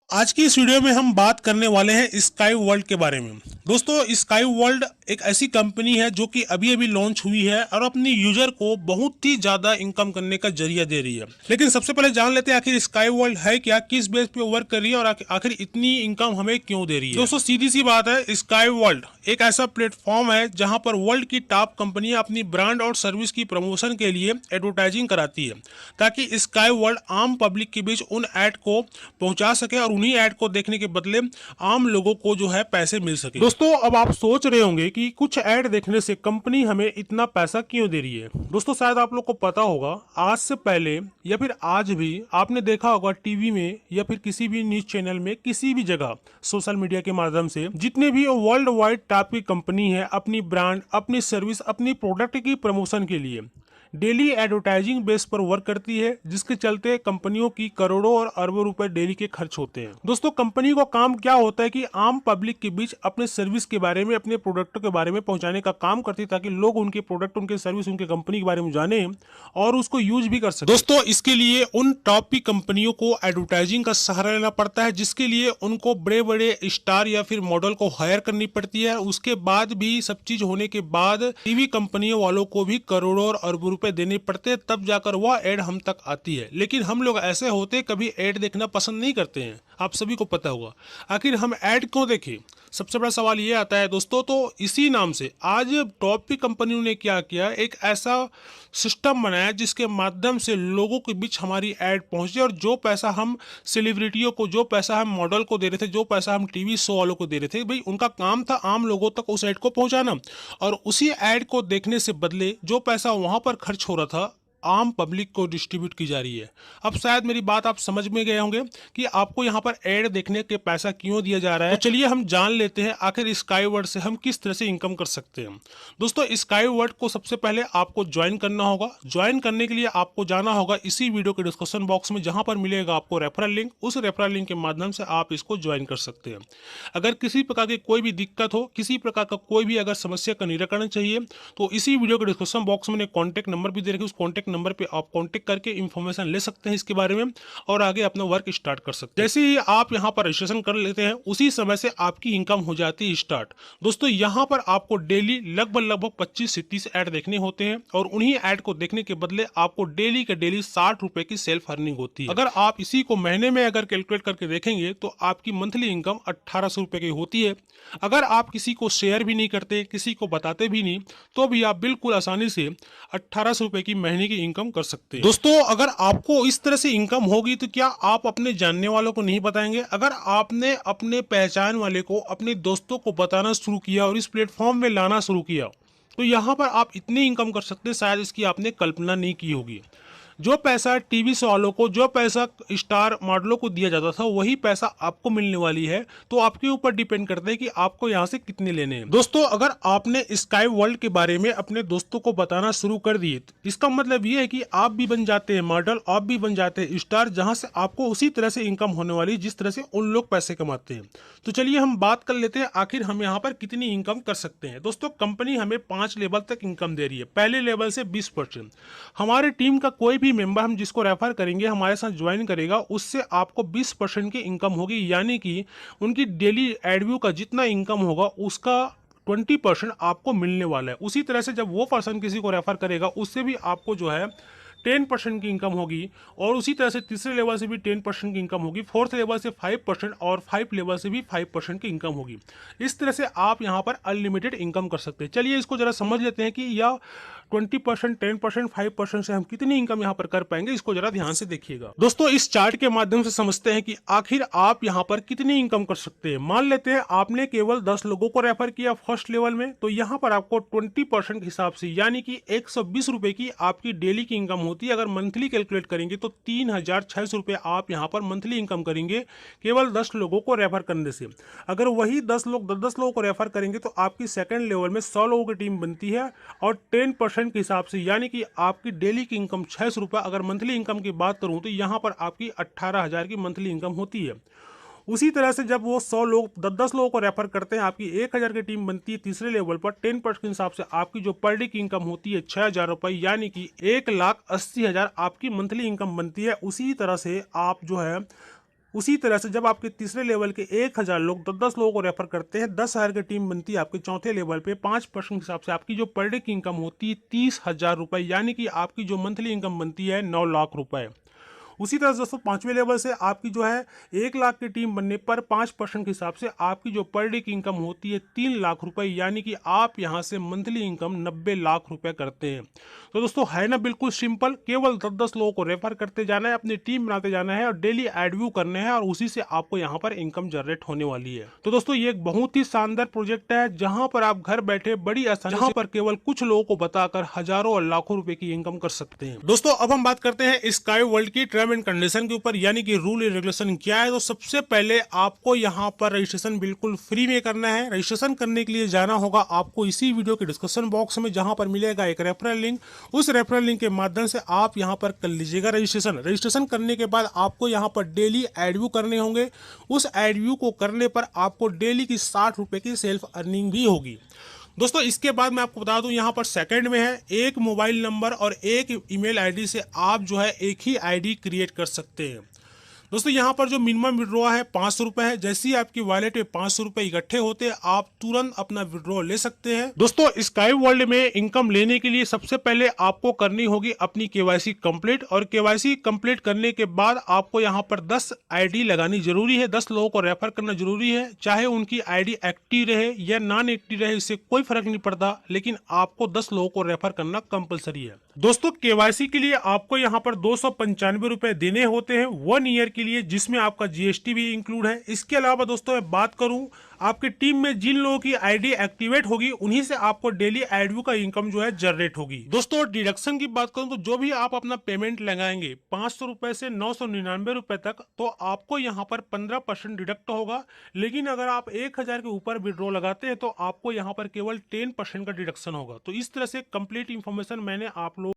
आज की इस वीडियो में हम बात करने वाले हैं स्काई वर्ल्ड के बारे में। दोस्तों, स्काई वर्ल्ड एक ऐसी कंपनी है जो कि अभी अभी लॉन्च हुई है और अपनी यूजर को बहुत ही ज्यादा इनकम करने का जरिया दे रही है। लेकिन सबसे पहले जान लेते हैं आखिर स्काई वर्ल्ड है क्या, किस बेस पे वर्क कर रही है और आखिर इतनी इनकम हमें क्यों दे रही है। दोस्तों, सीधी सी बात है, स्काई वर्ल्ड एक ऐसा प्लेटफॉर्म है जहां पर वर्ल्ड की टॉप कंपनियां अपनी ब्रांड और सर्विस की प्रमोशन के लिए एडवर्टाइजिंग कराती है, ताकि स्काई वर्ल्ड आम पब्लिक के बीच उन ऐड को पहुंचा सके और उन्हीं ऐड को देखने के बदले आम लोगों को जो है पैसे मिल सके। दोस्तों, अब आप सोच रहे होंगे कि कुछ ऐड देखने से कंपनी हमें इतना पैसा क्यों दे रही है। दोस्तों, शायद आप लोग को पता होगा, आज से पहले या फिर आज भी आपने देखा होगा टीवी में या फिर किसी भी न्यूज चैनल में, किसी भी जगह सोशल मीडिया के माध्यम से जितने भी वर्ल्ड वाइड टॉप की कंपनी है अपनी ब्रांड, अपनी सर्विस, अपनी प्रोडक्ट की प्रमोशन के लिए डेली एडवर्टाइजिंग बेस पर वर्क करती है, जिसके चलते कंपनियों की करोड़ों और अरबों रुपए डेली के खर्च होते हैं। दोस्तों, कंपनी को काम क्या होता है कि आम पब्लिक के बीच अपने सर्विस के बारे में, अपने प्रोडक्ट के बारे में पहुंचाने का काम करती है, ताकि लोग उनके प्रोडक्ट, उनके सर्विस, उनके कंपनी के बारे में जाने और उसको यूज भी कर सके। दोस्तों, इसके लिए उन टॉप की कंपनियों को एडवर्टाइजिंग का सहारा लेना पड़ता है, जिसके लिए उनको बड़े बड़े स्टार या फिर मॉडल को हायर करनी पड़ती है। उसके बाद भी सब चीज होने के बाद टीवी कंपनियों वालों को भी करोड़ों और अरबों रुपए देने पड़ते हैं, तब जाकर वह एड हम तक आती है। लेकिन हम लोग ऐसे होते कभी एड देखना पसंद नहीं करते हैं, आप सभी को पता होगा। आखिर हम एड क्यों देखें, सबसे बड़ा सवाल ये आता है दोस्तों। तो इसी नाम से आज टॉप की कंपनियों ने क्या किया, एक ऐसा सिस्टम बनाया जिसके माध्यम से लोगों के बीच हमारी एड पहुंचे, और जो पैसा हम सेलिब्रिटियों को, जो पैसा हम मॉडल को दे रहे थे, जो पैसा हम टीवी शो वालों को दे रहे थे, भाई उनका काम था आम लोगों तक उस एड को पहुंचाना, और उसी एड को देखने से बदले जो पैसा वहां पर खर्च हो रहा था आम पब्लिक को डिस्ट्रीब्यूट की जा रही है। अब शायद मेरी बात आप समझ में गए होंगे कि आपको यहां पर एड देखने के पैसा क्यों दिया जा रहा है। तो चलिए हम जान लेते हैं आखिर स्काई वर्ल्ड से हम किस तरह से इनकम कर सकते हैं। दोस्तों, स्काई वर्ल्ड को सबसे पहले आपको ज्वाइन करना होगा। ज्वाइन करने के लिए आपको जाना होगा इसी वीडियो के डिस्क्रिप्शन बॉक्स में, जहां पर मिलेगा आपको रेफरल लिंक। उस रेफरल लिंक के माध्यम से आप इसको ज्वाइन कर सकते हैं। अगर किसी प्रकार की कोई भी दिक्कत हो, किसी प्रकार का कोई भी अगर समस्या का निराकरण चाहिए, तो इसी वीडियो के डिस्क्रिप्शन बॉक्स में कॉन्टैक्ट नंबर भी दे रखे, उस कॉन्टैक्ट नंबर पे आप कॉन्टैक्ट करके इंफॉर्मेशन ले सकते हैं इसके बारे में, और आगे अपना वर्क स्टार्ट कर सकते हैं। जैसे ही आप यहां पर रजिस्ट्रेशन कर लेते हैं, उसी समय से आपकी इनकम हो जाती है स्टार्ट। दोस्तों, यहां पर आपको डेली लगभग 25 से 30 ऐड देखने होते हैं, और उन्हीं ऐड को देखने के बदले आपको डेली के डेली 60 रुपए की सेल्फ अर्निंग होती है। अगर आप इसी को महीने में अगर कैलकुलेट करके देखेंगे तो आपकी मंथली इनकम 1800 रुपए की होती है। अगर आप किसी को शेयर भी नहीं करते, किसी को बताते भी नहीं, तो भी आप बिल्कुल आसानी से 1800 रुपए की महीने की इनकम कर सकते हैं। दोस्तों, अगर आपको इस तरह से इनकम होगी तो क्या आप अपने जानने वालों को नहीं बताएंगे? अगर आपने अपने पहचान वाले को, अपने दोस्तों को बताना शुरू किया और इस प्लेटफॉर्म में लाना शुरू किया, तो यहां पर आप इतनी इनकम कर सकते हैं शायद इसकी आपने कल्पना नहीं की होगी। जो पैसा टीवी शो वालों को, जो पैसा स्टार मॉडलों को दिया जाता था, वही पैसा आपको मिलने वाली है। तो आपके ऊपर डिपेंड करता है कि आपको यहां से कितने लेने हैं। दोस्तों, अगर आपने स्काई वर्ल्ड के बारे में अपने दोस्तों को बताना शुरू कर दिए, इसका मतलब ये है कि आप भी बन जाते हैं मॉडल, आप भी बन जाते हैं स्टार, जहां से आपको उसी तरह से इनकम होने वाली है जिस तरह से उन लोग पैसे कमाते हैं। तो चलिए हम बात कर लेते हैं आखिर हम यहाँ पर कितनी इनकम कर सकते हैं। दोस्तों, कंपनी हमें 5 लेवल तक इनकम दे रही है। पहले लेवल से 20%। हमारे टीम का कोई भी मेंबर, हम जिसको रेफर करेंगे, हमारे साथ ज्वाइन करेगा, उससे आपको 20% की इनकम होगी। यानी कि उनकी डेली एडव्यू का जितना इनकम होगा उसका 20% आपको मिलने वाला है। उसी तरह से जब वो पर्सन किसी को रेफर करेगा, उससे भी आपको जो है 10% की इनकम होगी, और उसी तरह से तीसरे लेवल से भी 10% की इनकम होगी, फोर्थ लेवल से 5%, और 5 लेवल से भी 5% की इनकम होगी। इस तरह से आप यहां पर अनलिमिटेड इनकम कर सकते हैं। चलिए इसको जरा समझ लेते हैं कि यह 20%, 10%, 5% से हम कितनी इनकम यहां पर कर पाएंगे। इसको जरा ध्यान से देखिएगा। दोस्तों, इस चार्ट के माध्यम से समझते हैं कि आखिर आप यहां पर कितनी इनकम कर सकते हैं। मान लेते हैं आपने केवल 10 लोगों को रेफर किया फर्स्ट लेवल में, तो यहां पर आपको 20% के हिसाब से, यानी कि 120 रुपए की आपकी डेली की इनकम होती है। अगर मंथली कैलकुलेट करेंगे तो 3600 रुपए आप यहां पर मंथली इनकम करेंगे केवल 10 लोगों को रेफर करने से। अगर वही 10 लोग 10 लोगों को रेफर करेंगे तो आपकी सेकंड लेवल में 100 लोगों की टीम बनती है, और 10% के हिसाब से, यानी कि आपकी डेली की इनकम 600 रुपए। अगर मंथली इनकम की बात करूं तो यहां पर आपकी 18,000 की मंथली इनकम होती है। उसी तरह से जब वो 100 लोग 10 लोगों को रेफर करते हैं, आपकी 1000 की टीम बनती है तीसरे लेवल पर। 10% के हिसाब से आपकी जो पर डे की इनकम होती है 6000 रुपए, यानी कि 1,80,000 आपकी मंथली इनकम बनती है। उसी तरह से आप जो है उसी तरह से जब आपके तीसरे लेवल के 1000 लोग 10-10 लोगों को रेफर करते हैं, 10,000 की टीम बनती है आपके चौथे लेवल पे। 5% के हिसाब से आपकी जो पर डे की इनकम होती है 30,000 रुपए, यानी कि आपकी जो मंथली इनकम बनती है 9 लाख रुपए। उसी तरह से दोस्तों पांचवें लेवल से आपकी जो है 1 लाख की टीम बनने पर 5% के हिसाब से आपकी जो पर डे की इनकम होती है 3 लाख रुपए, यानी कि आप यहां से मंथली इनकम 90 लाख रुपए करते हैं। तो दोस्तों है ना बिल्कुल सिंपल, केवल 10-10 लोगों को रेफर करते जाना है, अपनी टीम बनाते जाना है और डेली एड व्यू करने हैं और उसी से आपको यहाँ पर इनकम जनरेट होने वाली है। तो दोस्तों ये एक बहुत ही शानदार प्रोजेक्ट है जहां पर आप घर बैठे बड़ी आसानी से पर केवल कुछ लोगों को बताकर हजारों और लाखों रुपए की इनकम कर सकते हैं। दोस्तों अब हम बात करते हैं स्काई वर्ल्ड की टर्म एंड कंडीशन के ऊपर, यानी कि रूल एंड रेगुलेशन क्या है। तो सबसे पहले आपको यहाँ पर रजिस्ट्रेशन बिल्कुल फ्री में करना है। रजिस्ट्रेशन करने के लिए जाना होगा आपको इसी वीडियो के डिस्क्रिप्शन बॉक्स में, जहां पर मिलेगा एक रेफरल लिंक। उस रेफरल लिंक के माध्यम से आप यहां पर कर लीजिएगा रजिस्ट्रेशन। रजिस्ट्रेशन करने के बाद आपको यहां पर डेली एड व्यू करने होंगे। उस एड व्यू को करने पर आपको डेली की 60 रुपए की सेल्फ अर्निंग भी होगी। दोस्तों इसके बाद मैं आपको बता दूं यहाँ पर सेकंड में है एक मोबाइल नंबर और एक ईमेल आईडी से आप जो है एक ही आईडी क्रिएट कर सकते हैं। दोस्तों यहाँ पर जो मिनिमम विड्रॉ है 500 रुपए है। जैसे ही आपकी वॉलेट में 500 रुपए इकट्ठे होते हैं आप तुरंत अपना विड्रॉ ले सकते हैं। दोस्तों स्काई वर्ल्ड में इनकम लेने के लिए सबसे पहले आपको करनी होगी अपनी केवाईसी कंप्लीट, और केवाईसी कंप्लीट करने के बाद आपको यहाँ पर 10 आईडी लगानी जरूरी है। 10 लोगों को रेफर करना जरूरी है, चाहे उनकी आईडी एक्टिव रहे या नॉन एक्टिव रहे, इससे कोई फर्क नहीं पड़ता, लेकिन आपको 10 लोगों को रेफर करना कंपलसरी है। दोस्तों केवाईसी के लिए आपको यहाँ पर 295 रुपए देने होते हैं 1 ईयर के लिए, जिसमें आपका जीएसटी भी इंक्लूड है। इसके अलावा दोस्तों मैं बात करूं आपकी टीम में जिन लोगों की आईडी एक्टिवेट होगी उन्हीं से आपको डेली एड व्यू का इनकम जो है जनरेट होगी। दोस्तों डिडक्शन की बात करूं तो जो भी आप अपना पेमेंट लगाएंगे 500 रुपए से 999 रुपए तक, तो आपको यहाँ पर 15% डिडक्ट होगा। लेकिन अगर आप 1000 के ऊपर विड्रॉ लगाते हैं तो आपको यहाँ पर केवल 10% का डिडक्शन होगा। तो इस तरह से कंप्लीट इन्फॉर्मेशन मैंने आप लोग